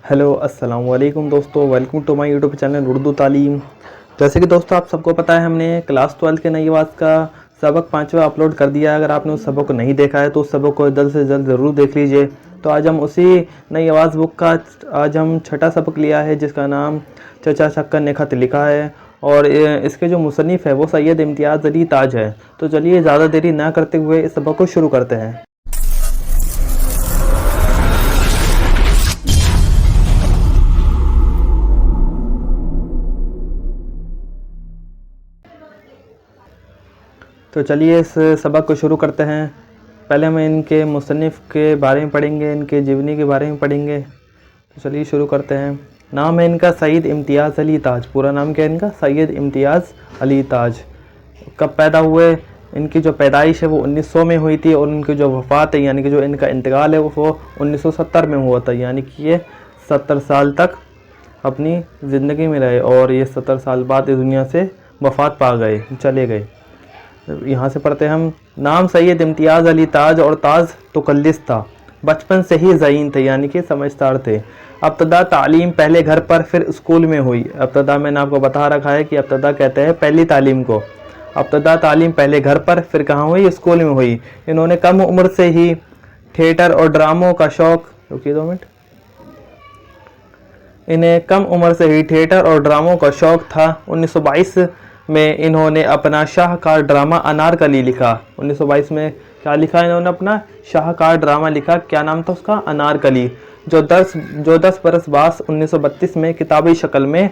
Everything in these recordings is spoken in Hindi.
हेलो अस्सलाम वालेकुम दोस्तों, welcome to my YouTube channel Urdu Taleem. जैसे कि दोस्तों आप सबको पता है, हमने क्लास 12 के नई आवाज़ का सबक 5वां अपलोड कर दिया है। अगर आपने उस सबक को नहीं देखा है तो उस सबक को जल्द से जल्द ज़रूर देख लीजिए। तो आज हम उसी नई आवाज़ बुक का आज हम छठा सबक लिया है, जिसका नाम चचा छक्कन ने खत लिखा है। और इसके जो मुसन्निफ़ है वो सैयद इम्तियाज़ अली ताज है। तो चलिए ज़्यादा देरी ना करते हुए इस सबक को शुरू करते हैं। तो चलिए इस सबक को शुरू करते हैं। पहले हम इनके मुसन्निफ़ के बारे में पढ़ेंगे, इनके जीवनी के बारे में पढ़ेंगे। तो चलिए शुरू करते हैं। नाम है इनका सैयद इम्तियाज़ अली ताज। पूरा नाम क्या है इनका? सैयद इम्तियाज़ अली ताज। कब पैदा हुए? इनकी जो पैदाइश है वो 1900 में हुई थी, और इनकी जो वफ़ात है यानी कि जो इनका इंतकाल है वो 1970 में हुआ था। यानी कि ये 70 साल तक अपनी ज़िंदगी में रहे, और ये 70 साल बाद इस दुनिया से वफ़ात पा गए, चले गए। यहाँ से पढ़ते हैं हम। नाम सैयद इम्तियाज़ अली ताज, और ताज तुकल्लिस था। बचपन से ही ज़हीन थे यानी कि समझदार थे। अब्तदा तालीम पहले घर पर फिर स्कूल में हुई। अब्तदा मैंने आपको बता रखा है कि अब्तदा कहते हैं पहली तालीम को। अब्तदा तालीम पहले घर पर फिर कहाँ हुई? स्कूल में हुई। इन्होंने कम उम्र से ही थिएटर और ड्रामों का शौक़, रुकिए 2 मिनट, इन्हें कम उम्र से ही थिएटर और ड्रामों का शौक़ था। 1922 में इन्होंने अपना शाहकार ड्रामा अनारकली लिखा। 1922 में क्या लिखा इन्होंने? अपना शाहकार ड्रामा लिखा। क्या नाम था उसका? अनारकली, जो 10 बरस बाद 1932 में किताबी शक्ल में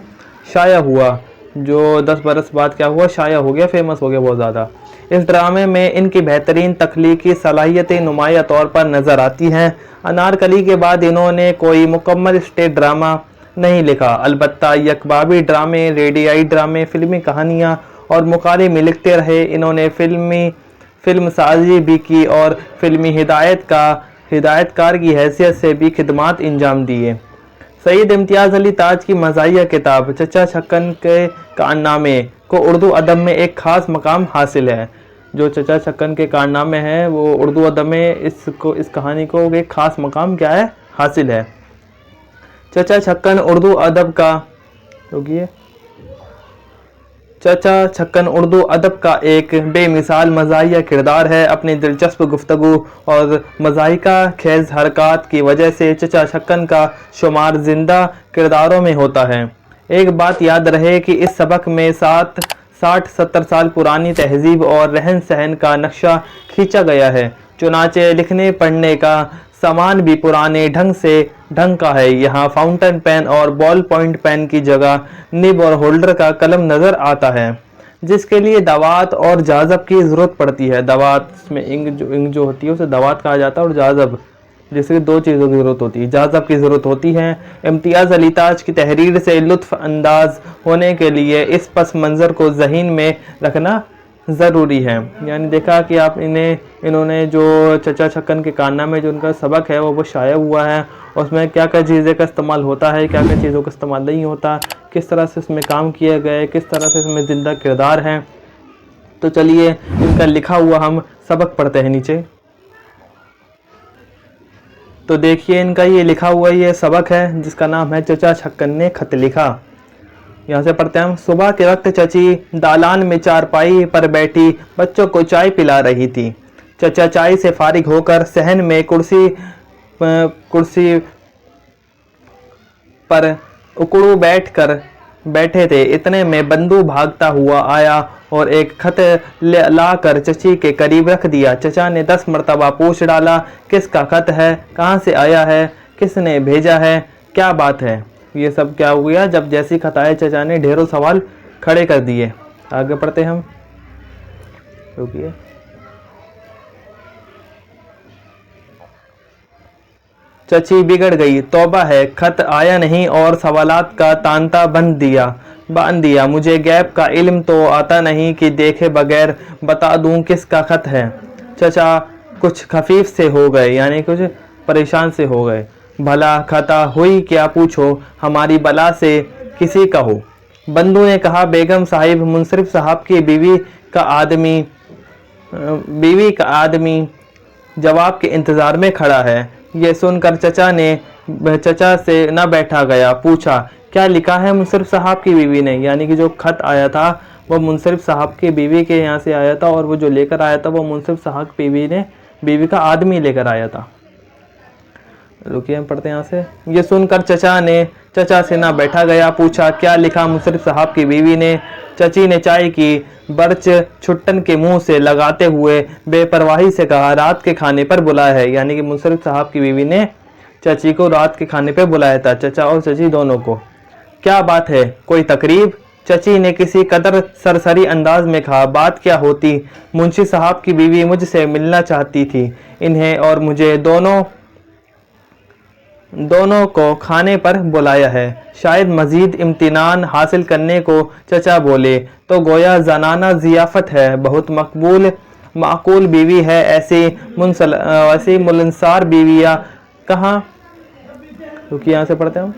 शाया हुआ। जो 10 बरस बाद क्या हुआ? शाया हो गया, फेमस हो गया बहुत ज़्यादा। इस ड्रामे में इनकी बेहतरीन तख्लीकी सलाहियतें नुमाया तौर पर नज़र आती हैं। अनारकली के बाद इन्होंने कोई मुकम्मल स्टेज ड्रामा नहीं लिखा, अलबत्ता यकबाबी ड्रामे, रेडियाई ड्रामे, फिल्मी कहानियाँ और मुकालमे लिखते रहे। इन्होंने फिल्म साजी भी की और फिल्मी हिदायतकार की हैसियत से भी खिदमात अंजाम दिए। सैयद इम्तियाज़ अली ताज की मज़ाहिया किताब चचा छक्कन के कारनामे को उर्दू अदब में एक ख़ास मकाम हासिल है। जो चचा छक्कन के कारनामे हैं वो उर्दू अदब में इस कहानी को एक ख़ास मकाम क्या है? हासिल है। चचा छक्कन उर्दू अदब का, रुकिए, चचा छक्कन उर्दू अदब का एक बेमिसाल मज़ाहिया किरदार है। अपनी दिलचस्प गुफ्तगू और मज़ाहिका खेज हरकत की वजह से चचा छक्कन का शुमार जिंदा किरदारों में होता है। एक बात याद रहे कि इस सबक में 60-70 साल पुरानी तहजीब और रहन सहन का नक्शा खींचा गया है। चुनाचे लिखने पढ़ने का सामान भी पुराने ढंग का है। यहाँ फाउंटेन पेन और बॉल पॉइंट पेन की जगह निब और होल्डर का कलम नज़र आता है, जिसके लिए दवात और जाज़ब की ज़रूरत पड़ती है। दवात में इंक जो होती है उसे दवात कहा जाता है, और जाज़ब जिसके 2 चीज़ों की ज़रूरत होती है, जाज़ब की ज़रूरत होती है। इम्तियाज़ अली ताज की तहरीर से लुत्फ़ अंदाज होने के लिए इस पस मंज़र को ज़हन में रखना ज़रूरी है। यानी देखा कि आप इन्होंने जो चचा छक्कन के कारनामे जो उनका सबक है वो शाया हुआ है। उसमें क्या क्या चीज़ें का इस्तेमाल होता है, क्या क्या चीज़ों का इस्तेमाल नहीं होता, किस तरह से इसमें काम किए गए, किस तरह से इसमें ज़िंदा किरदार हैं। तो चलिए इनका लिखा हुआ हम सबक पढ़ते हैं नीचे। तो देखिए इनका ये लिखा हुआ ये सबक है, जिसका नाम है चचा छक्कन ने खत लिखा। यहाँ से पढ़ते हैं हम। सुबह के वक्त चची दालान में चारपाई पर बैठी बच्चों को चाय पिला रही थी। चचा चाय से फारिग होकर सहन में कुर्सी पर उकड़ू बैठे थे। इतने में बंधु भागता हुआ आया और एक खत ला कर चची के करीब रख दिया। चचा ने 10 मरतबा पूछ डाला, किसका खत है, कहाँ से आया है, किसने भेजा है, क्या बात है। ये सब क्या हो गया? जब जैसी खत आए चचा ने ढेरों सवाल खड़े कर दिए। आगे पढ़ते हम, रुकिए। चची बिगड़ गई, तौबा है, खत आया नहीं और सवालात का तांता बांध दिया। मुझे गैब का इल्म तो आता नहीं कि देखे बगैर बता दूं किसका खत है। चचा कुछ खफीफ से हो गए, यानी कुछ परेशान से हो गए। भला खता हुई क्या पूछो, हमारी बला से किसी का हो। बंधु ने कहा, बेगम साहिब मुंसरिफ साहब की बीवी का आदमी जवाब के इंतज़ार में खड़ा है। ये सुनकर चचा से न बैठा गया, पूछा क्या लिखा है मुंसरिफ साहब की बीवी ने। यानी कि जो खत आया था वो मुंसरिफ साहब की बीवी के यहाँ से आया था, और वो जो लेकर आया था वो मुंसरिफ साहब की बीवी का आदमी लेकर आया था। रुकिए हम पढ़ते हैं यहाँ से। ये सुनकर चचा से ना बैठा गया, पूछा क्या लिखा मुंसरिफ साहब की बीवी ने। चची ने चाय की बर्च छुट्टन के मुंह से लगाते हुए बेपरवाही से कहा, रात के खाने पर बुलाया है। यानी कि मुंसरिफ साहब की बीवी ने चची को रात के खाने पर बुलाया था, चचा और चची दोनों को। क्या बात है, कोई तकरीब? चची ने किसी कदर सरसरी अंदाज में कहा, बात क्या होती, मुंशी साहब की बीवी मुझसे मिलना चाहती थी। इन्हें और मुझे दोनों को खाने पर बुलाया है। शायद मजीद इम्तिनान हासिल करने को चचा बोले तो गोया जनाना जियाफत है, बहुत माकूल बीवी है। ऐसी मुलनसार बीवियाँ कहाँ, रुकिए यहाँ से पढ़ते हैं,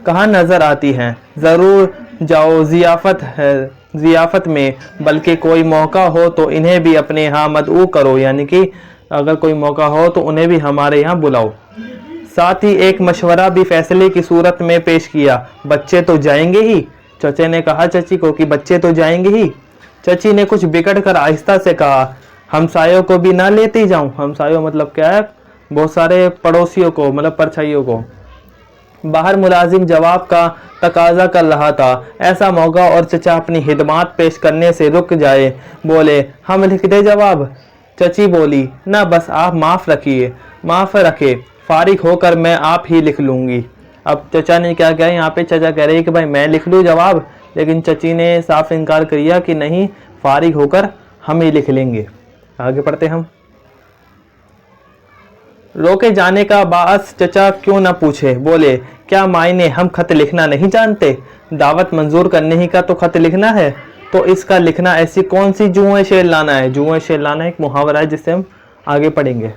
कहाँ नजर आती हैं। जरूर जाओ जियाफत में, बल्कि कोई मौका हो तो इन्हें भी अपने यहाँ मदऊ करो। यानी कि अगर कोई मौका हो तो उन्हें भी हमारे यहाँ बुलाओ। साथ ही एक मशवरा भी फैसले की सूरत में पेश किया, बच्चे तो जाएंगे ही। चचे ने कहा चची को कि बच्चे तो जाएंगे ही। चची ने कुछ बिगड़ कर आहिस्ता से कहा, हमसायों को भी ना लेती जाऊं। हमसायों मतलब क्या है, बहुत सारे पड़ोसियों को, मतलब परछाइयों को। बाहर मुलाजिम जवाब का तकाजा कर रहा था, ऐसा मौका और चचा अपनी हिदमात पेश करने से रुक जाए। बोले हम लिख दे जवाब। चची बोली ना, बस आप माफ़ रखे, फारिग होकर मैं आप ही लिख लूँगी। अब चचा ने क्या किया, यहाँ पे चचा कह रहे हैं कि भाई मैं लिख लूँ जवाब, लेकिन चची ने साफ इनकार किया कि नहीं, फारिग होकर हम ही लिख लेंगे। आगे पढ़ते हम। रोके जाने का बाअस चचा क्यों न पूछे, बोले क्या मायने, हम खत लिखना नहीं जानते? दावत मंजूर करने ही का तो खत लिखना है, तो इसका लिखना ऐसी कौन सी जुए शेर लाना है। जुए शेर लाना एक मुहावरा है जिससे हम आगे पढ़ेंगे।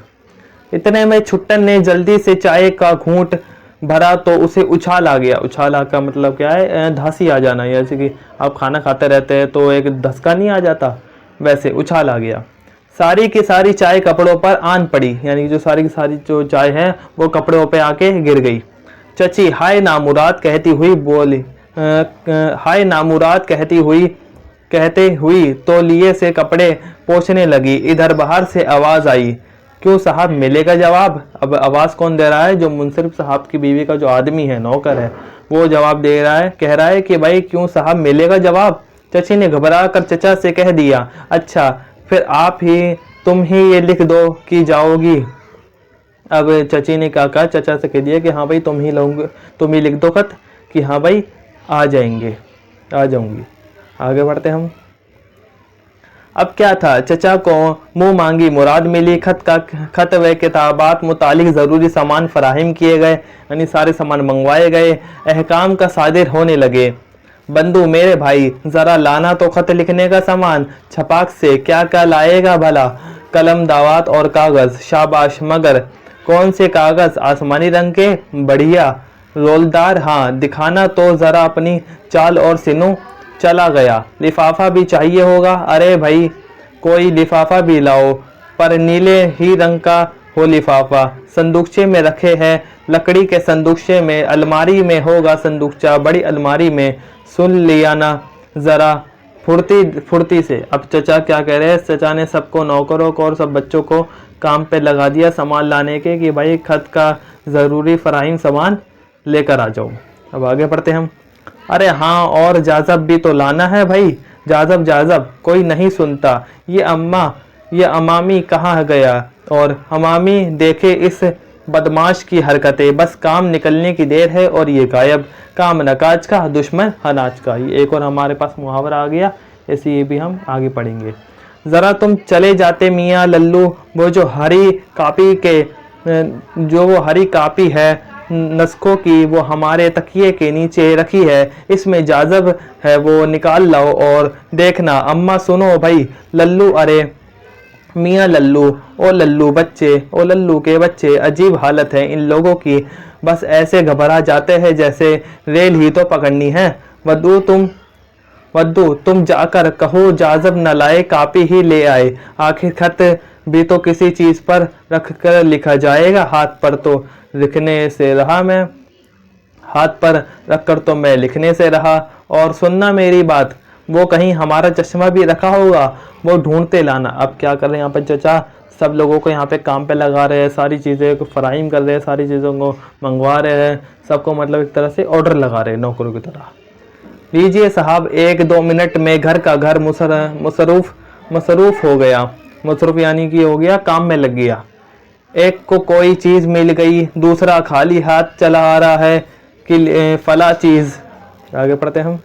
इतने में छुट्टन ने जल्दी से चाय का घूंट भरा तो उसे उछाल आ गया। उछाला का मतलब क्या है, धांसी आ जाना। जैसे कि आप खाना खाते रहते हैं तो एक धसका नहीं आ जाता, वैसे उछाल आ गया। सारी की सारी चाय कपड़ों पर आन पड़ी, यानी जो सारी की सारी जो चाय है वो कपड़ों पे आके गिर गई। चची हाय नामुराद कहती हुई तो लिए से कपड़े पोंछने लगी। इधर बाहर से आवाज आई, क्यों साहब मिलेगा जवाब। अब आवाज कौन दे रहा है, जो मुंसरिफ साहब की बीवी का जो आदमी है, नौकर है, वो जवाब दे रहा है, कह रहा है कि भाई क्यों साहब मिलेगा जवाब। चची ने घबरा कर चचा से कह दिया, अच्छा फिर तुम ही ये लिख दो कि जाओगी। अब चची ने क्या कहा, चचा से कह दिया कि हाँ भाई तुम ही लिख दो खत कि हाँ भाई आ जाऊंगी। आगे बढ़ते हम। अब क्या था, चचा को मुंह मांगी मुराद मिली। खत व किताबात मुतालिक ज़रूरी सामान फराहम किए गए, यानी सारे सामान मंगवाए गए। अहकाम का सादिर होने लगे। बंधु मेरे भाई, ज़रा लाना तो खत लिखने का सामान। छपाक से क्या क्या लाएगा भला। कलम, दावात और कागज़। शाबाश, मगर कौन से कागज़? आसमानी रंग के, बढ़िया, रोलदार। हाँ, दिखाना तो ज़रा अपनी चाल और सिनो। चला गया। लिफाफा भी चाहिए होगा। अरे भाई कोई लिफाफा भी लाओ, पर नीले ही रंग का हो लिफाफा। संदूकचे में रखे हैं, लकड़ी के संदूकचे में। अलमारी में होगा संदूकचा, बड़ी अलमारी में। सुन लिया ना ज़रा फुर्ती से। अब चचा क्या कह रहे हैं, चचा ने सबको, नौकरों को और सब बच्चों को काम पे लगा दिया सामान लाने के, कि भाई खत का ज़रूरी फराहिम सामान लेकर आ जाओ। अब आगे पढ़ते हम। अरे हाँ, और जाजब भी तो लाना है भाई। जाजब कोई नहीं सुनता। ये अमामी कहाँ गया, और हमामी देखे इस बदमाश की हरकतें। बस काम निकलने की देर है और ये गायब। काम नकाज का, दुश्मन अनाज का। ये एक और हमारे पास मुहावरा आ गया, ऐसे ये भी हम आगे पढ़ेंगे। ज़रा तुम चले जाते मियाँ लल्लू, वो जो हरी कापी है नस्खों की, वो हमारे तकिए के नीचे रखी है। इसमें जाजब है, वो निकाल लाओ और देखना। अम्मा सुनो भाई, लल्लू, अरे मियाँ लल्लू, ओ लल्लू के बच्चे। अजीब हालत है इन लोगों की, बस ऐसे घबरा जाते हैं जैसे रेल ही तो पकड़नी है। वद्दू तुम जाकर कहो जाजब न लाए, कापी ही ले आए। आखिर खत भी तो किसी चीज पर रख कर लिखा जाएगा। हाथ पर तो लिखने से रहा मैं, हाथ पर रखकर तो मैं लिखने से रहा। और सुनना मेरी बात, वो कहीं हमारा चश्मा भी रखा होगा, वो ढूंढते लाना। अब क्या कर रहे हैं यहाँ पर चचा, सब लोगों को यहाँ पे काम पे लगा रहे हैं, सारी चीज़ें को फराहम कर रहे हैं, सारी चीज़ों को मंगवा रहे हैं, सबको मतलब एक तरह से ऑर्डर लगा रहे हैं नौकरों की तरह। लीजिए साहब, 1-2 मिनट में घर का घर मसरूफ हो गया। मसरूफ यानी कि हो गया, काम में लग गया। एक को कोई चीज़ मिल गई, दूसरा खाली हाथ चला आ रहा है कि फला चीज़, आगे पढ़ते हम,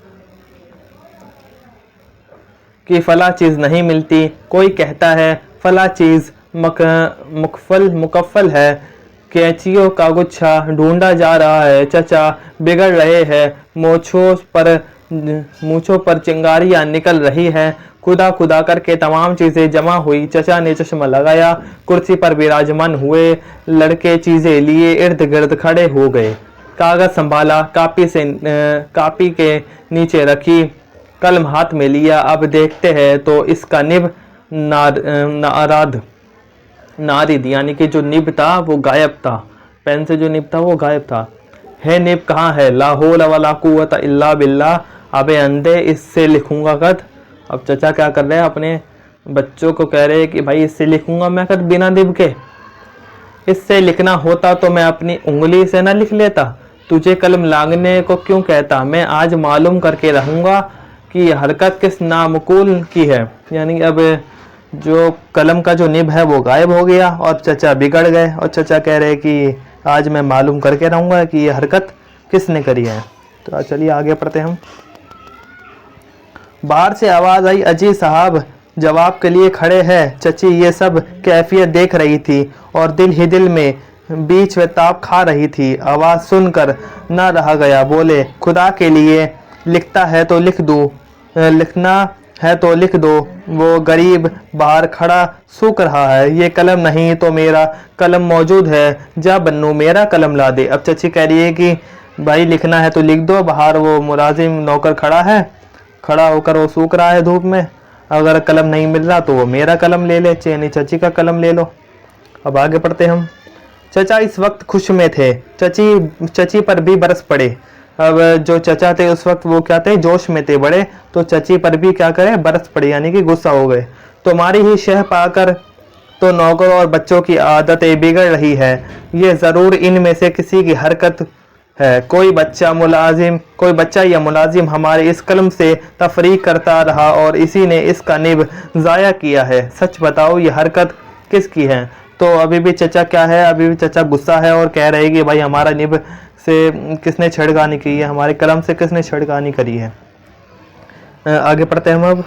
कि फला चीज़ नहीं मिलती। कोई कहता है फला चीज़ मुकफ्फल है। कैंचियों का गुच्छा ढूंढा जा रहा है। चचा बिगड़ रहे हैं, मूछों पर चिंगारियां निकल रही हैं। खुदा खुदा करके तमाम चीज़ें जमा हुई। चचा ने चश्मा लगाया, कुर्सी पर विराजमान हुए। लड़के चीज़ें लिए इर्द गिर्द खड़े हो गए। कागज़ संभाला, कापी के नीचे रखी, कलम हाथ में लिया। अब देखते हैं तो इसका निब नारिद यानी कि जो निब था वो गायब था। पेन से जो निब था वो गायब था। है निब कहाँ है? ला हौला वला कुव्वता इल्ला बिल्लाह। अबे अंधे, इससे लिखूंगा कद। अब चचा क्या कर रहे हैं, अपने बच्चों को कह रहे हैं कि भाई इससे लिखूंगा मैं कद बिना निब के। इससे लिखना होता तो मैं अपनी उंगली से ना लिख लेता। तुझे कलम लांघने को क्यों कहता? मैं आज मालूम करके रहूंगा कि हरकत किस नामकुल की है। यानी अब जो कलम का जो निब है वो गायब हो गया और चचा बिगड़ गए। और चचा कह रहे कि आज मैं मालूम करके रहूंगा कि ये हरकत किसने करी है। तो चलिए आगे पढ़ते हम। बाहर से आवाज़ आई, अजी साहब जवाब के लिए खड़े हैं। चची ये सब कैफियत देख रही थी और दिल ही दिल में बीच में ताप खा रही थी। आवाज़ सुनकर न रहा गया। बोले, खुदा के लिए लिखता है तो लिख दूँ, लिखना है तो लिख दो। वो गरीब बाहर खड़ा सूख रहा है। ये कलम नहीं तो मेरा कलम मौजूद है, जा बन्नू मेरा कलम ला दे। अब चची कह रही है कि भाई लिखना है तो लिख दो। बाहर वो मुलाजिम नौकर खड़ा है, खड़ा होकर वो सूख रहा है धूप में। अगर कलम नहीं मिल रहा तो वो मेरा कलम ले ले, यानी चची का कलम ले लो। अब आगे पढ़ते हम। चचा इस वक्त खुश में थे। चची पर भी बरस पड़े। अब जो चचा थे उस वक्त वो क्या थे, जोश में थे बड़े। तो चची पर भी क्या करे, बरस पड़े, यानी कि गुस्सा हो गए। तुम्हारी ही शह पाकर तो नौकर और बच्चों की आदतें बिगड़ रही है। ये ज़रूर इनमें से किसी की हरकत है। कोई बच्चा या मुलाजिम हमारे इस कलम से तफरीक करता रहा और इसी ने इसका निब ज़ाया किया है। सच बताओ ये हरकत किसकी है? तो अभी भी चचा क्या है, अभी भी चचा गुस्सा है और कह रहे हैं कि भाई हमारा निब से किसने छेड़खानी की है, हमारे कलम से किसने छेड़खानी करी है। आगे पढ़ते हैं हम अब।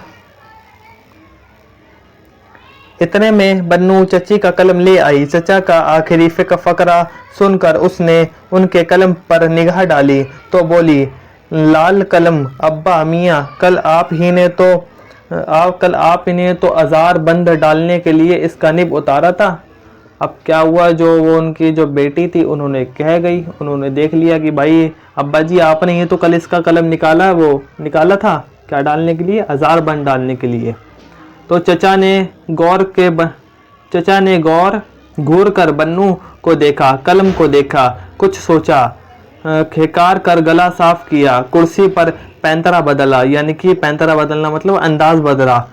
इतने में बन्नू चची का कलम ले आई। चचा का आखिरी फकरा सुनकर उसने उनके कलम पर निगाह डाली तो बोली, लाल कलम अब्बा मियाँ, कल आप ही ने तो अजार बंद डालने के लिए इसका निब उतारा था। अब क्या हुआ, जो वो उनकी जो बेटी थी उन्होंने कह गई, उन्होंने देख लिया कि भाई अब्बा जी आपने ये तो कल इसका कलम निकाला था क्या डालने के लिए, अजार बंद डालने के लिए। तो चचा ने गौर घूर कर बन्नू को देखा, कलम को देखा, कुछ सोचा, खेकार कर गला साफ किया, कुर्सी पर पैंतरा बदला, यानी कि पैंतरा बदलना मतलब अंदाज बदला।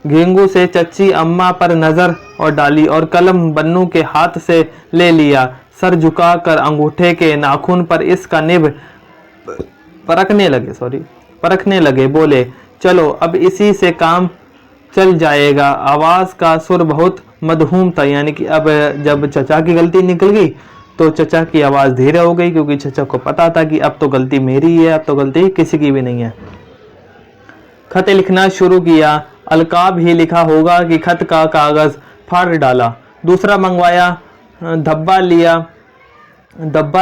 घेंगू से चच्ची अम्मा पर नजर और डाली और कलम बन्नू के हाथ से ले लिया। सर झुकाकर अंगूठे के नाखून पर इसका निब परखने लगे। बोले, चलो अब इसी से काम चल जाएगा। आवाज का सुर बहुत मधुम था, यानी कि अब जब चचा की गलती निकल गई तो चचा की आवाज धीरे हो गई, क्योंकि चचा को पता था कि अब तो गलती मेरी है, अब तो गलती किसी की भी नहीं है। खत लिखना शुरू किया। अलकाब ही लिखा होगा कि खत का कागज फाड़ डाला। दूसरा मंगवाया, धब्बा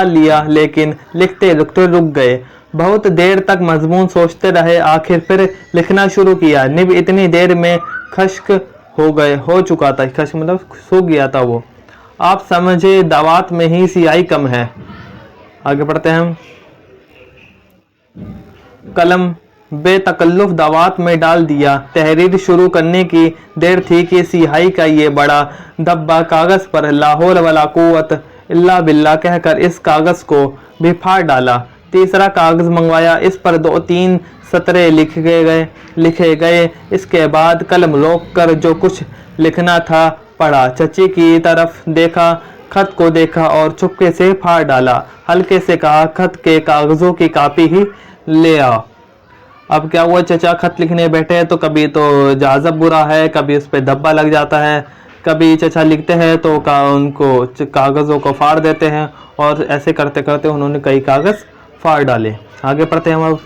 लिया, लेकिन लिखते लिखते रुक गए। बहुत देर तक मजमून सोचते रहे। आखिर फिर लिखना शुरू किया। निब इतनी देर में खश्क हो चुका था। खश्क मतलब सूख गया था वो। आप समझे दावत में ही सियाही कम है। आगे पढ़ते हैं हम। बेतकल्लुफ दावत में डाल दिया। तहरीर शुरू करने की देर थी कि सिहाई का ये बड़ा धब्बा कागज पर ला हौल वला कुव्वत इल्ला बिल्ला कहकर इस कागज को भी फाड़ डाला। तीसरा कागज मंगवाया, इस पर 2-3 सतरे लिखे गए। इसके बाद कलम रोक कर जो कुछ लिखना था पढ़ा। चची की तरफ देखा, खत को देखा और चुपके से फाड़ डाला। हल्के से कहा, खत के कागजों की कॉपी ही ले आओ। अब क्या हुआ, चचा खत लिखने बैठे तो कभी तो जाजब बुरा है, कभी उस पर धब्बा लग जाता है, कभी चचा लिखते हैं तो उनको कागज़ों को फाड़ देते हैं, और ऐसे करते करते उन्होंने कई कागज़ फाड़ डाले। आगे पढ़ते हैं हम अब।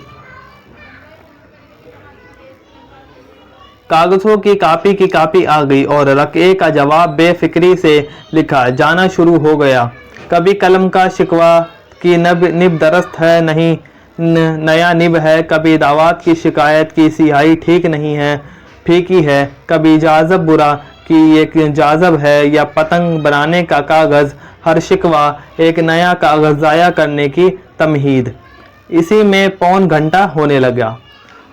कागजों की कॉपी आ गई और रक़े का जवाब बेफिक्री से लिखा जाना शुरू हो गया। कभी कलम का शिकवा की निब दरस्त है, नहीं नया निब है। कभी दावत की शिकायत की सिहाई ठीक नहीं है, फीकी है। कभी जाजब बुरा कि ये जाजब है, या पतंग बनाने का कागज़। हर शिकवा एक नया कागज़ ज़ाया करने की तमहीद। इसी में पौन घंटा होने लगा।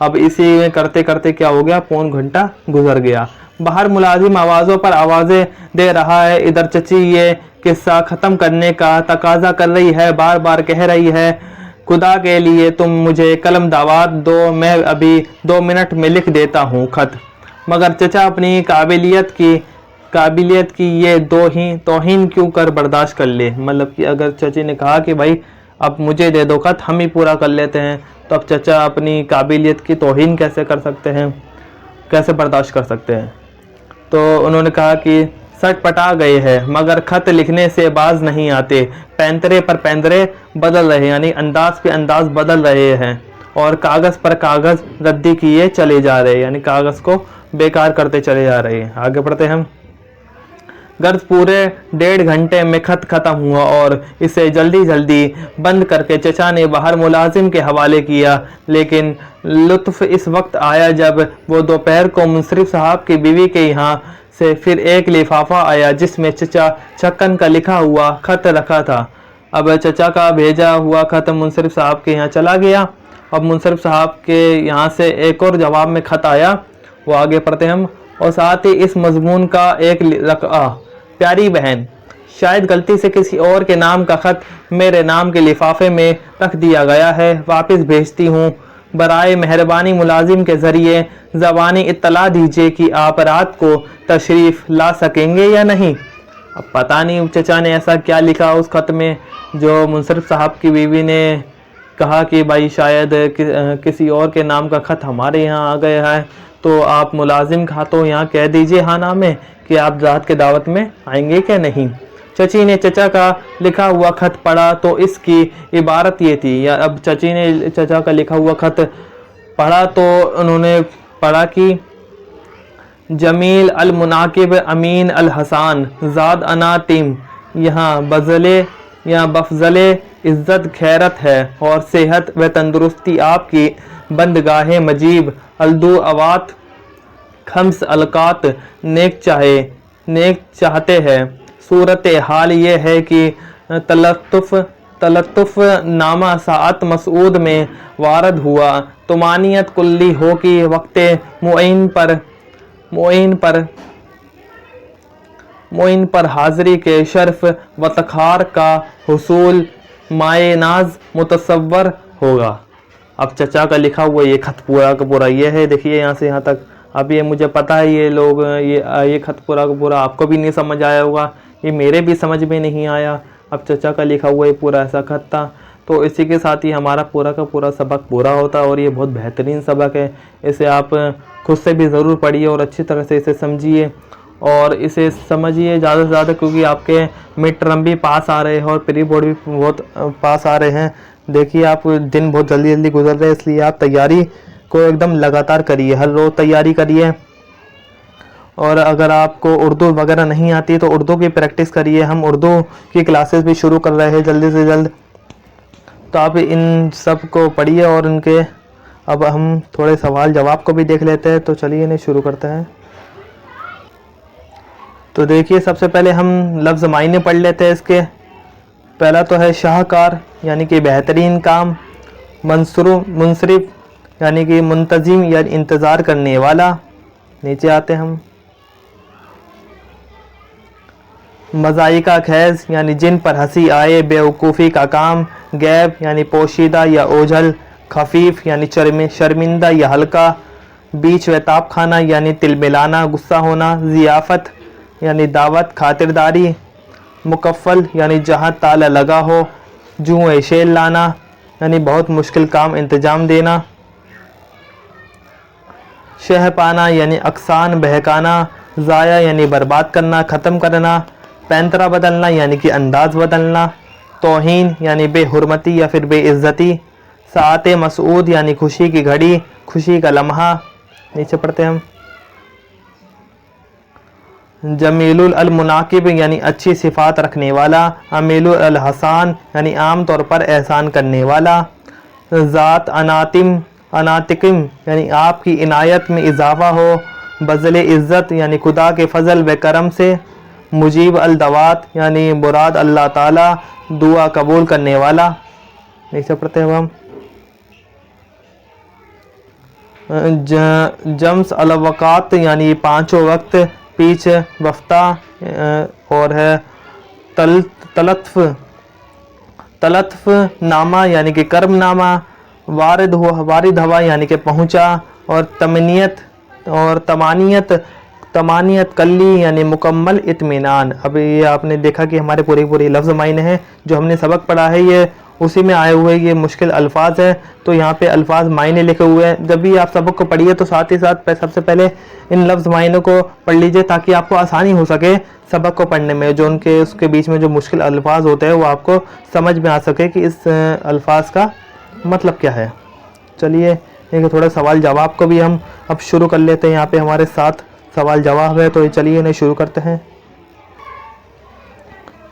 अब इसी में करते करते क्या हो गया, पौन घंटा गुजर गया। बाहर मुलाजिम आवाज़ों पर आवाज़ें दे रहा है। इधर चची ये किस्सा ख़त्म करने का तकाजा कर रही है, बार बार कह रही है, खुदा के लिए तुम मुझे कलम दावत दो, मैं अभी 2 मिनट में लिख देता हूँ खत। मगर चचा अपनी काबिलियत की ये तौहीन क्यों कर बर्दाश्त कर ले। मतलब कि अगर चची ने कहा कि भाई अब मुझे दे दो खत, हम ही पूरा कर लेते हैं, तो अब चचा अपनी काबिलियत की तौहीन कैसे कर सकते हैं, कैसे बर्दाश्त कर सकते हैं। तो उन्होंने कहा कि सट पटा गए हैं, मगर खत लिखने से बाज नहीं आते। पैंतरे पर पैंतरे बदल रहे, यानी अंदाज पे अंदाज बदल रहे हैं, और कागज़ पर कागज़ रद्दी किए चले जा रहे हैं, यानी कागज़ को बेकार करते चले जा रहे हैं। आगे बढ़ते हम। गर्ज पूरे 1.5 घंटे में खत ख़त्म हुआ और इसे जल्दी जल्दी बंद करके चचा ने बाहर मुलाजिम के हवाले किया। लेकिन लुत्फ़ इस वक्त आया जब वो दोपहर को मुंसरिफ साहब की बीवी के यहाँ से फिर एक लिफाफा आया जिसमें चचा छक्कन का लिखा हुआ खत रखा था। अब चचा का भेजा हुआ खत मुंसरिफ साहब के यहाँ चला गया। अब मुंसरिफ साहब के यहाँ से एक और जवाब में खत आया, वो आगे पढ़ते हम। और साथ ही इस मजमून का एक रक़ा, प्यारी बहन, शायद गलती से किसी और के नाम का खत मेरे नाम के लिफाफे में रख दिया गया है, वापस भेजती हूँ। बराए मेहरबानी मुलाजिम के ज़रिए ज़बानी इत्तला दीजिए कि आप रात को तशरीफ़ ला सकेंगे या नहीं। अब पता नहीं चचा ने ऐसा क्या लिखा उस खत में जो मुंसरिफ साहब की बीवी ने कहा कि भाई शायद किसी और के नाम का खत हमारे यहाँ आ गया है, तो आप मुलाजिम खातों यहाँ कह दीजिए हाँ नाम में कि आप रात के दावत में आएंगे क्या नहीं। चची ने चचा का लिखा हुआ खत पढ़ा तो इसकी इबारत ये थी, या अब चची ने चचा का लिखा हुआ खत पढ़ा तो उन्होंने पढ़ा कि जमील अल मुनाकिब अमीन अल हसान ज़ाद अना टीम, यहाँ बज़ले या बफजले इज़्ज़त खैरत है और सेहत व तंदुरुस्ती आपकी बंदगाहे मजीब अलदू अवात खम्स अलकात नेक चाहते हैं। सूरत हाल ये है कि तलत्तुफ नामा सात मसूद में वारद हुआ। तुमानियत कुल्ली हो कि वक्ते मोइन पर हाज़री के शर्फ व तखार का हुसूल माए नाज मुतसव्वर होगा। अब चचा का लिखा हुआ ये खत पूरा का पूरा ये है, देखिए यहाँ से यहाँ तक। अब ये मुझे पता है ये लोग ये खत पूरा का पूरा आपको भी नहीं समझ आया होगा, ये मेरे भी समझ में नहीं आया। अब चचा का लिखा हुआ ये पूरा ऐसा खत था। तो इसी के साथ ही हमारा पूरा का पूरा सबक पूरा होता है और ये बहुत बेहतरीन सबक है। इसे आप खुद से भी ज़रूर पढ़िए और अच्छी तरह से इसे समझिए और इसे समझिए ज़्यादा से ज़्यादा, क्योंकि आपके मिड टर्म भी पास आ रहे हैं और प्री बोर्ड भी बहुत पास आ रहे हैं। देखिए आप दिन बहुत जल्दी जल्दी गुजर रहे हैं, इसलिए आप तैयारी को एकदम लगातार करिए, हर रोज़ तैयारी करिए। और अगर आपको उर्दू वगैरह नहीं आती तो उर्दू की प्रैक्टिस करिए। हम उर्दू की क्लासेस भी शुरू कर रहे हैं जल्दी से जल्द, तो आप इन सब को पढ़िए और इनके अब हम थोड़े सवाल जवाब को भी देख लेते हैं। तो चलिए इन्हें शुरू करते हैं। तो देखिए सबसे पहले हम लफ्ज़ मायने पढ़ लेते हैं इसके। पहला तो है शाहकार, यानी कि बेहतरीन काम। मुंसरिफ यानी कि मुंतजिम या इंतज़ार करने वाला। नीचे आते हम। मज़ाइका खैज़ यानी जिन पर हंसी आए, बेवकूफ़ी का काम। गैब यानी पोशीदा या ओझल। खफीफ यानी शर्मिंदा या हल्का। बीच व ताप खाना यानी तिलमिलाना, गुस्सा होना। ज़ियाफ़त यानी दावत, खातिरदारी। मुकफ़ल यानी जहाँ ताला लगा हो। जुए शेल लाना यानी बहुत मुश्किल काम इंतजाम देना। शह पाना यानी अक्सान, बहकाना। ज़ाया यानी बर्बाद करना, ख़त्म करना। पैंतरा बदलना यानी कि अंदाज बदलना। तौहीन यानी बेहुरमती या फिर बेइज्जती। सात मसऊद यानी खुशी की घड़ी, खुशी का लम्हा। नीचे पढ़ते हम। जमीलुल अल मुनाकिब यानी अच्छी सिफात रखने वाला। अमीलुल अल हसान यानी आम तौर पर एहसान करने वाला। ज़ात अनातिकिम यानी आपकी इनायत में इजाफ़ा हो। बज़ल इज़्ज़त यानी खुदा के फ़ज़ल व करम से। मुजीब अल दवात यानी मुराद अल्लाह ताला, दुआ कबूल करने वाला। नीचे पढ़ते हैं हम। जम्स अल वक़ात यानी पाँचों वक्त। पीछ वफ्ता और है तलत्फ़ नामा यानी कि कर्म नामा। वारिद हवा यानी कि पहुँचा। और तमानियत कल्ली यानी मुकम्मल इत्मीनान। अब ये आपने देखा कि हमारे पूरे लफ्ज़ मायने हैं जो हमने सबक पढ़ा है, ये उसी में आए हुए ये मुश्किल अल्फाज है। तो यहाँ पे अल्फाज मायने लिखे हुए हैं। जब भी आप सबक को पढ़िए तो साथ ही साथ सबसे पहले इन लफ्ज़ मायनों को पढ़ लीजिए ताकि आपको आसानी हो सके सबक को पढ़ने में। जो उसके बीच में जो मुश्किल अल्फाज होते हैं वो आपको समझ में आ सके कि इस अल्फाज का मतलब क्या है। चलिए एक थोड़ा सवाल जवाब को भी हम अब शुरू कर लेते हैं। यहाँ पे हमारे 7 सवाल जवाब है, तो चलिए इन्हें शुरू करते हैं।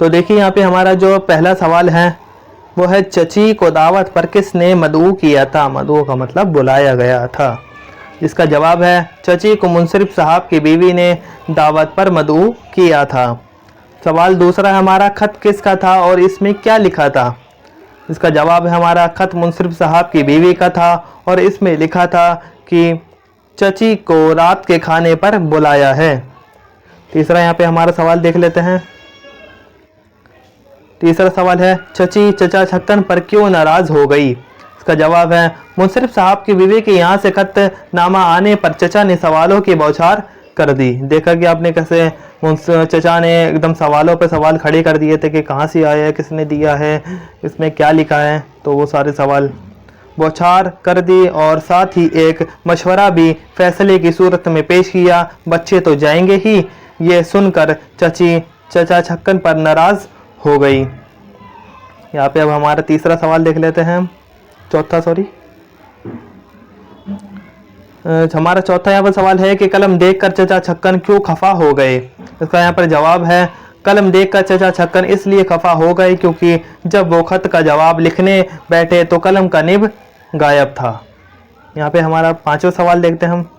तो देखिए यहाँ पे हमारा जो पहला सवाल है वो है, चची को दावत पर किसने मदऊ किया था? मदऊ का मतलब बुलाया गया था। जिसका जवाब है, चची को मुंसरिफ साहब की बीवी ने दावत पर मदऊ किया था। सवाल दूसरा है हमारा, खत किसका था और इसमें क्या लिखा था? इसका जवाब है हमारा, खत मुंसरिफ साहब की बीवी का था और इसमें लिखा था कि चची को रात के खाने पर बुलाया है। तीसरा यहाँ पे हमारा सवाल देख लेते हैं। तीसरा सवाल है, चची चचा छक्कन पर क्यों नाराज हो गई? इसका जवाब है, मुंसरिफ साहब की बीवी के यहाँ से खत नामा आने पर चचा ने सवालों की बौछार कर दी। देखा कि आपने कैसे चचा ने एकदम सवालों पे सवाल खड़े कर दिए थे कि कहाँ से आया है, किसने दिया है, इसमें क्या लिखा है। तो वो सारे सवाल बौछार कर दी और साथ ही एक मशवरा भी फैसले की सूरत में पेश किया, बच्चे तो जाएंगे ही। ये सुनकर चची चचा छक्कन पर नाराज हो गई। यहाँ पे अब हमारा तीसरा सवाल देख लेते हैं। हमारा चौथा यहाँ पर सवाल है कि कलम देखकर चचा छक्कन क्यों खफा हो गए? इसका यहाँ पर जवाब है, कलम देखकर चचा छक्कन इसलिए खफा हो गए क्योंकि जब वो खत का जवाब लिखने बैठे तो कलम का निब गायब था। यहाँ पे हमारा पांचवा सवाल देखते हैं हम।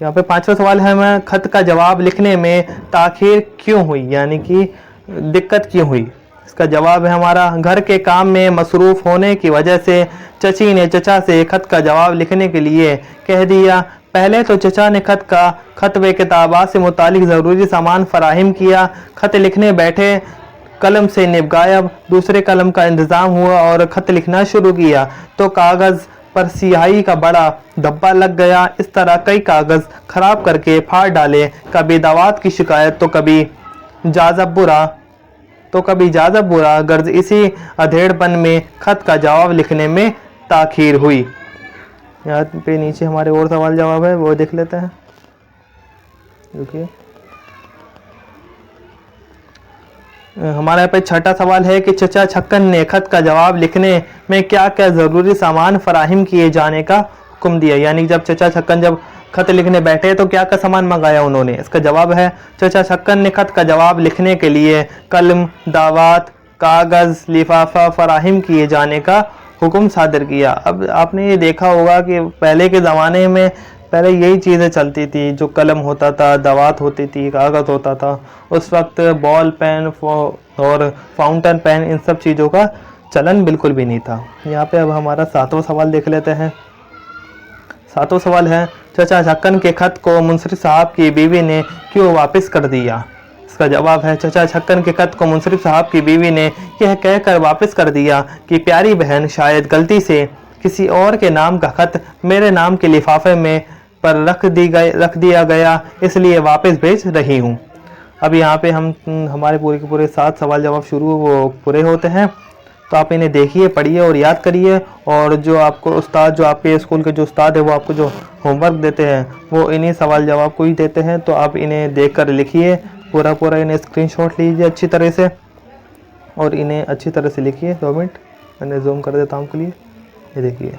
यहाँ पे पांचवा सवाल है, मैं खत का जवाब लिखने में ताखीर क्यों हुई, यानी कि दिक्कत क्यों हुई? इसका जवाब है हमारा, घर के काम में मसरूफ होने की वजह से चची ने चचा से खत का जवाब लिखने के लिए कह दिया। पहले तो चचा ने खत व किताबात से मुतालिक ज़रूरी सामान फराहिम किया। खत लिखने बैठे, कलम से निब गायब। दूसरे कलम का इंतज़ाम हुआ और ख़त लिखना शुरू किया तो कागज़ पर स्याही का बड़ा धब्बा लग गया। इस तरह कई कागज़ ख़राब करके फाड़ डाले। कभी दावत की शिकायत तो कभी जाज़ब बुरा गर्ज इसी अधेड़पन में ख़त का जवाब लिखने में ताख़ीर हुई। यहाँ पे नीचे हमारे और सवाल जवाब है, वो देख लेते हैं। देखिए हमारे यहाँ पे छठा सवाल है कि चचा छक्कन ने खत का जवाब लिखने में क्या क्या ज़रूरी सामान फराहिम किए जाने का हुक्म दिया, यानी जब चचा छक्कन जब खत लिखने बैठे तो क्या क्या सामान मंगाया उन्होंने? इसका जवाब है, चचा छक्कन ने खत का जवाब लिखने के लिए कलम, दावत, कागज़, लिफाफा फराहिम किए जाने का हुक्म सादर किया। अब आपने ये देखा होगा कि पहले के ज़माने में पहले यही चीज़ें चलती थी, जो कलम होता था, दवात होती थी, कागज़ होता था। उस वक्त बॉल पेन और फाउंटेन पेन इन सब चीज़ों का चलन बिल्कुल भी नहीं था। यहाँ पे अब हमारा 7वां सवाल देख लेते हैं। 7वां सवाल है, चचा छक्कन के खत को मुंसरिफ साहब की बीवी ने क्यों वापस कर दिया? इसका जवाब है, चचा छक्कन के खत को मुंसरिफ साहब की बीवी ने यह कहकर वापस कर दिया कि प्यारी बहन, शायद गलती से किसी और के नाम का खत मेरे नाम के लिफाफे में पर रख दिया गया, इसलिए वापस भेज रही हूँ। अब यहाँ पे हमारे पूरे के पूरे 7 सवाल जवाब वो पूरे होते हैं। तो आप इन्हें देखिए, पढ़िए और याद करिए। और जो आपको उस्ताद, जो आपके स्कूल के जो उस्ताद है, वो आपको जो होमवर्क देते हैं वो इन्हीं सवाल जवाब को ही देते हैं। तो आप इन्हें देखकर लिखिए, पूरा इन्हें स्क्रीनशॉट लीजिए अच्छी तरह से और इन्हें अच्छी तरह से लिखिए। 2 मिनट मैंने जूम कर देता हूँ आपके लिए। ये देखिए,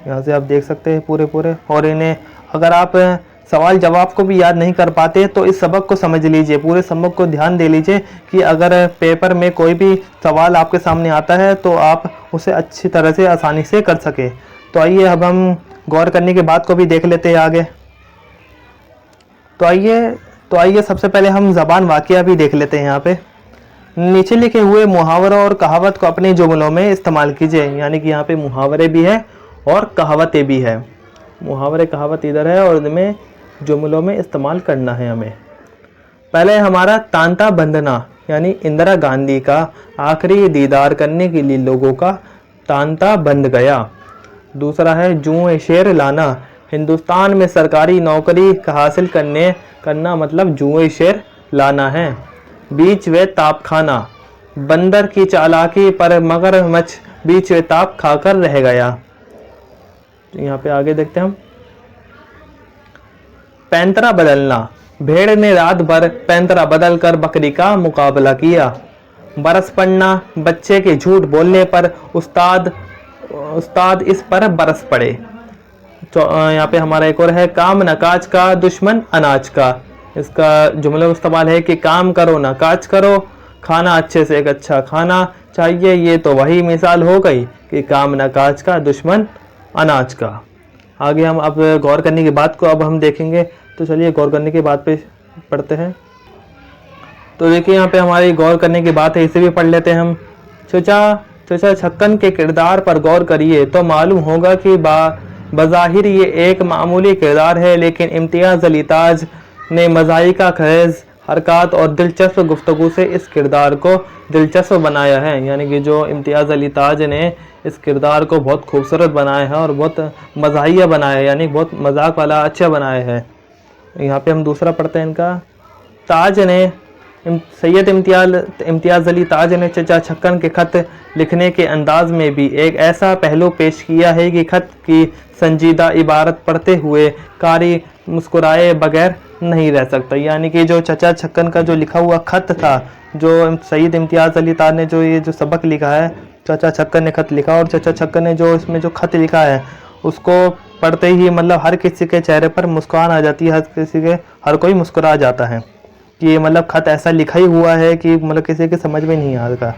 यहाँ से आप देख सकते हैं पूरे। और इन्हें अगर आप सवाल जवाब को भी याद नहीं कर पाते तो इस सबक को समझ लीजिए, पूरे सबक को ध्यान दे लीजिए कि अगर पेपर में कोई भी सवाल आपके सामने आता है तो आप उसे अच्छी तरह से आसानी से कर सके। तो आइए अब हम गौर करने की बात को भी देख लेते हैं आगे। तो आइए सबसे पहले हम ज़बान वाक़या भी देख लेते हैं। यहाँ पे नीचे लिखे हुए मुहावरों और कहावत को अपने जुमलों में इस्तेमाल कीजिए। यानी कि यहाँ पे मुहावरे भी है और कहावतें भी है। मुहावरे कहावत इधर है और इनमें जुमलों में इस्तेमाल करना है हमें। पहले हमारा तांता बंधना, यानी इंदिरा गांधी का आखिरी दीदार करने के लिए लोगों का तांता बंध गया। दूसरा है जुए शेर लाना, हिंदुस्तान में सरकारी नौकरी हासिल करना मतलब जुए शेर लाना है। बीच व ताप खाना, बंदर की चालाकी पर मगरमच्छ बीच व ताप खाकर रह गया। यहाँ पे आगे देखते हैं हम। पैंतरा बदलना, भेड़ ने रात भर पैंतरा बदल कर बकरी का मुकाबला किया। बरस पड़ना, बच्चे के झूठ बोलने पर उस्ताद इस पर बरस पड़े। तो यहाँ पे हमारा एक और है, काम न काज का दुश्मन अनाज का। इसका जुमला इस्तेमाल है कि काम करो ना काज करो, खाना अच्छे से एक अच्छा खाना चाहिए। ये तो वही मिसाल हो गई कि काम न काज का दुश्मन अनाज का। आगे हम अब गौर करने की बात को अब हम देखेंगे। तो चलिए गौर करने की बात पे पढ़ते हैं। तो देखिए यहाँ पे हमारी गौर करने की बात है, इसे भी पढ़ लेते हैं हम। चचा छक्कन के किरदार पर गौर करिए तो मालूम होगा कि बज़ाहिर ये एक मामूली किरदार है, लेकिन इम्तियाज़ अली ताज ने मज़ाहिका खेज़ हरकत और दिलचस्प गुफ्तगू से इस किरदार को दिलचस्प बनाया है। यानी कि जो इम्तियाज़ अली ताज ने इस किरदार को बहुत खूबसूरत बनाया है और बहुत मज़ाहिया बनाया है, यानी बहुत मजाक वाला अच्छा बनाया है। यहाँ पे हम दूसरा पढ़ते हैं इनका। सैयद इम्तियाज़ अली ताज ने चचा छक्कन के खत लिखने के अंदाज में भी एक ऐसा पहलू पेश किया है कि खत की संजीदा इबारत पढ़ते हुए कारी मुस्कुराए बगैर नहीं रह सकता। यानी कि जो चचा छक्कन का जो लिखा हुआ खत था, जो सैयद इम्तियाज़ अली ताज ने जो सबक लिखा है, चचा छक्कन ने खत लिखा और चचा छक्कन ने जो इसमें जो खत लिखा है उसको पढ़ते ही मतलब हर किसी के चेहरे पर मुस्कान आ जाती है, हर कोई मुस्कुरा जाता है कि मतलब खत ऐसा लिखा ही हुआ है कि मतलब किसी के समझ में नहीं आता।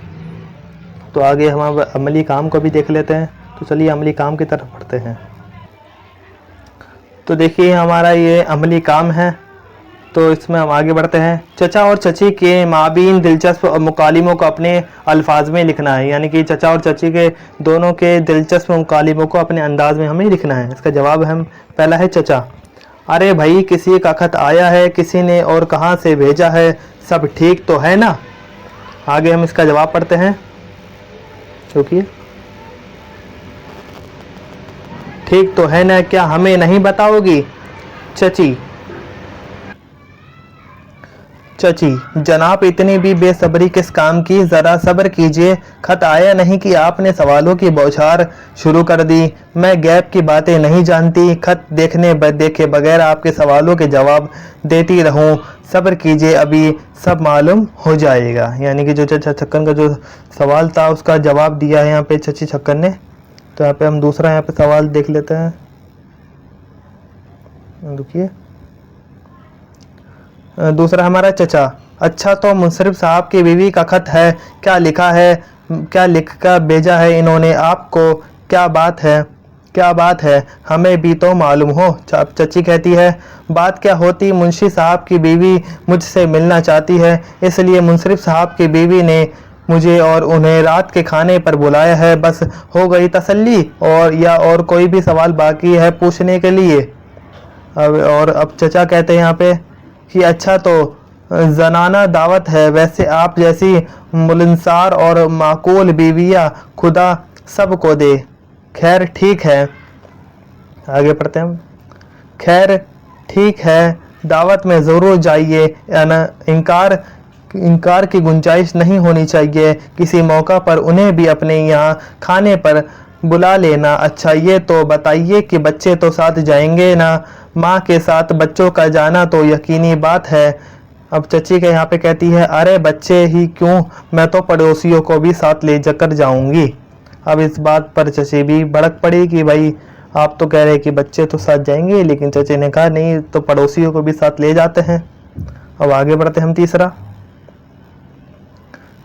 तो आगे हम अमली काम को भी देख लेते हैं। तो चलिए अमली काम की तरफ बढ़ते हैं। तो देखिए हमारा ये अमली काम है, तो इसमें हम आगे बढ़ते हैं। चचा और चची के माबीन दिलचस्प मुकालिमों को अपने अल्फाज में लिखना है। यानी कि चचा और चची के दोनों के दिलचस्प मुकालिमों को अपने अंदाज में हमें लिखना है। इसका जवाब हम पहला है चचा, अरे भाई किसी का खत आया है, किसी ने और कहाँ से भेजा है, सब ठीक तो है ना। आगे हम इसका जवाब पढ़ते हैं। रुकिए, ठीक तो है ना, क्या हमें नहीं बताओगी? चची, जनाब इतनी भी बेसब्री किस काम की, ज़रा सब्र कीजिए। खत आया नहीं कि आपने सवालों की बौछार शुरू कर दी। मैं गैप की बातें नहीं जानती, खत देखे बगैर आपके सवालों के जवाब देती रहूं। सब्र कीजिए, अभी सब मालूम हो जाएगा। यानी कि जो चचा छक्कन का जो सवाल था उसका जवाब दिया है यहाँ पे चची छक्कन ने। तो यहाँ पे हम दूसरा यहाँ पे सवाल देख लेते हैं। रुकिए, दूसरा हमारा चचा, अच्छा तो मुंसरिफ साहब की बीवी का खत है, क्या लिखा है, क्या लिख कर भेजा है इन्होंने आपको, क्या बात है हमें भी तो मालूम हो। चची कहती है, बात क्या होती, मुंशी साहब की बीवी मुझसे मिलना चाहती है, इसलिए मुंसरिफ साहब की बीवी ने मुझे और उन्हें रात के खाने पर बुलाया है, बस हो गई तसल्ली और कोई भी सवाल बाकी है पूछने के लिए। अब चचा कहते हैं यहाँ पे कि अच्छा तो जनाना दावत है, वैसे आप जैसी मिलनसार और माकूल बीवियाँ खुदा सबको दे। खैर ठीक है, आगे पढ़ते हैं हम। खैर ठीक है, दावत में ज़रूर जाइए, इनकार की गुंजाइश नहीं होनी चाहिए। किसी मौका पर उन्हें भी अपने यहाँ खाने पर बुला लेना। अच्छा ये तो बताइए कि बच्चे तो साथ जाएंगे ना? माँ के साथ बच्चों का जाना तो यकीनी बात है। अब चची के यहाँ पे कहती है, अरे बच्चे ही क्यों, मैं तो पड़ोसियों को भी साथ ले जाकर जाऊंगी। अब इस बात पर चची भी भड़क पड़ी कि भाई आप तो कह रहे कि बच्चे तो साथ जाएंगे, लेकिन चचे ने कहा नहीं तो पड़ोसियों को भी साथ ले जाते हैं। अब आगे बढ़ते हम तीसरा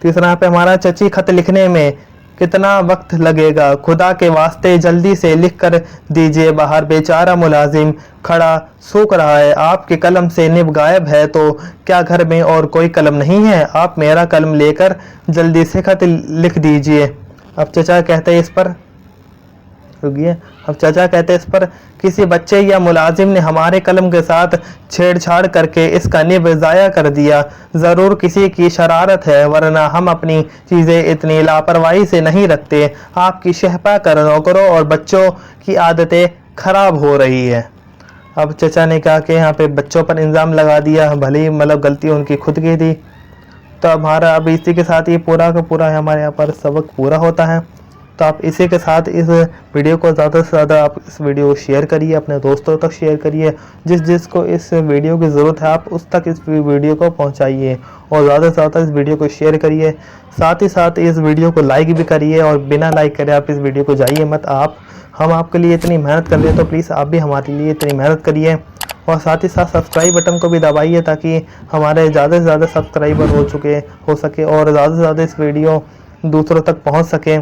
यहाँ पे हमारा, चची खत लिखने में कितना वक्त लगेगा? खुदा के वास्ते जल्दी से लिख कर दीजिए, बाहर बेचारा मुलाजिम खड़ा सूख रहा है। आपके कलम से निब गायब है तो क्या घर में और कोई कलम नहीं है? आप मेरा कलम लेकर जल्दी से खत लिख दीजिए। अब चचा कहते हैं इस पर रुकिए। अब चाचा कहते इस पर किसी बच्चे या मुलाजिम ने हमारे कलम के साथ छेड़छाड़ करके इसका निब ज़ाया कर दिया। ज़रूर किसी की शरारत है, वरना हम अपनी चीज़ें इतनी लापरवाही से नहीं रखते। आपकी शहपा कर नौकरों और बच्चों की आदतें खराब हो रही है। अब चचा ने कहा कि यहाँ पे बच्चों पर इल्ज़ाम लगा दिया, भले ही मतलब गलती उनकी खुद की थी। तो हमारा अब इसी के साथ ये पूरा का पूरा हमारे यहाँ पर सबक पूरा होता है। तो आप इसी के साथ इस वीडियो को ज़्यादा से ज़्यादा आप इस वीडियो को शेयर करिए, अपने दोस्तों तक शेयर करिए। जिसको इस वीडियो की ज़रूरत है आप उस तक इस वीडियो को पहुंचाइए और ज़्यादा से ज़्यादा इस वीडियो को शेयर करिए। साथ ही साथ इस वीडियो को लाइक भी करिए, और बिना लाइक करे आप इस वीडियो को जाइए मत। हम आपके लिए इतनी मेहनत कर रहे हैं तो प्लीज़ आप भी हमारे लिए इतनी मेहनत करिए, और साथ ही साथ सब्सक्राइब बटन को भी दबाइए ताकि हमारे ज़्यादा से ज़्यादा सब्सक्राइबर हो सके और ज़्यादा से ज़्यादा इस वीडियो दूसरों तक पहुंच सके,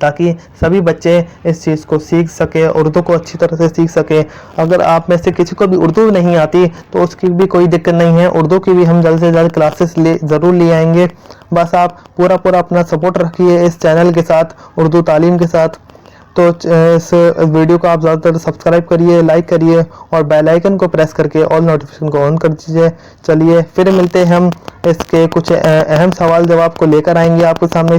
ताकि सभी बच्चे इस चीज़ को सीख सके, उर्दू को अच्छी तरह से सीख सके। अगर आप में से किसी को भी उर्दू नहीं आती तो उसकी भी कोई दिक्कत नहीं है, उर्दू की भी हम जल्द से जल्द क्लासेस ज़रूर ले आएंगे। बस आप पूरा अपना सपोर्ट रखिए इस चैनल के साथ, उर्दू तालीम के साथ। तो इस वीडियो को आप ज़्यादातर सब्सक्राइब करिए, लाइक करिए और बेल आइकन को प्रेस करके ऑल नोटिफिकेशन को ऑन कर दीजिए। चलिए फिर मिलते हैं हम इसके कुछ अहम सवाल जवाब को लेकर आएंगे आपके सामने।